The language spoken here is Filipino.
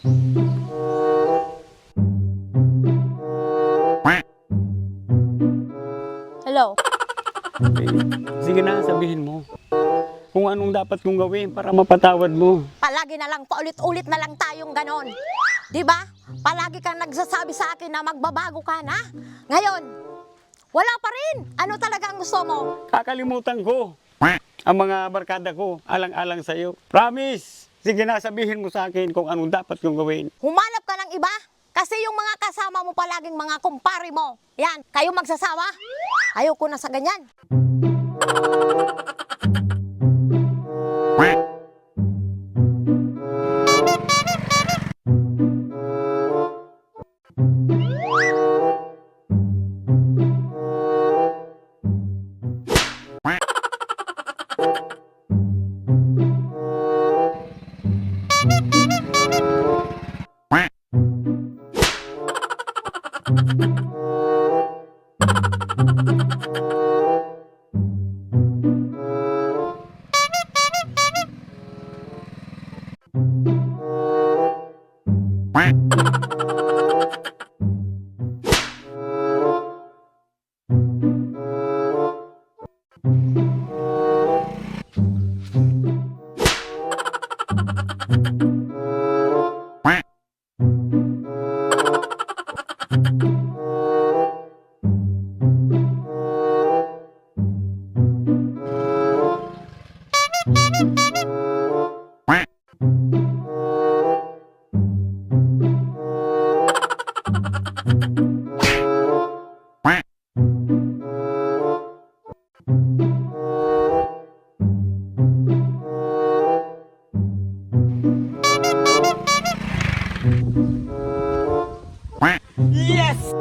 Hello? Eh, sige na, sabihin mo. Kung anong dapat kong gawin para mapatawad mo. Palagi na lang, paulit-ulit na lang tayong ganon. Di ba? Palagi kang nagsasabi sa akin na magbabago ka na. Ngayon, wala pa rin. Ano talaga ang gusto mo? Kakalimutan ko ang mga barkada ko, alang-alang sa'yo. Promise! Sige na, sabihin mo sa akin kung anong dapat kong gawin. Humanap ka ng iba? Kasi yung mga kasama mo palaging mga kumpare mo. Yan, kayo magsasawa? Ayoko na sa ganyan. Yes!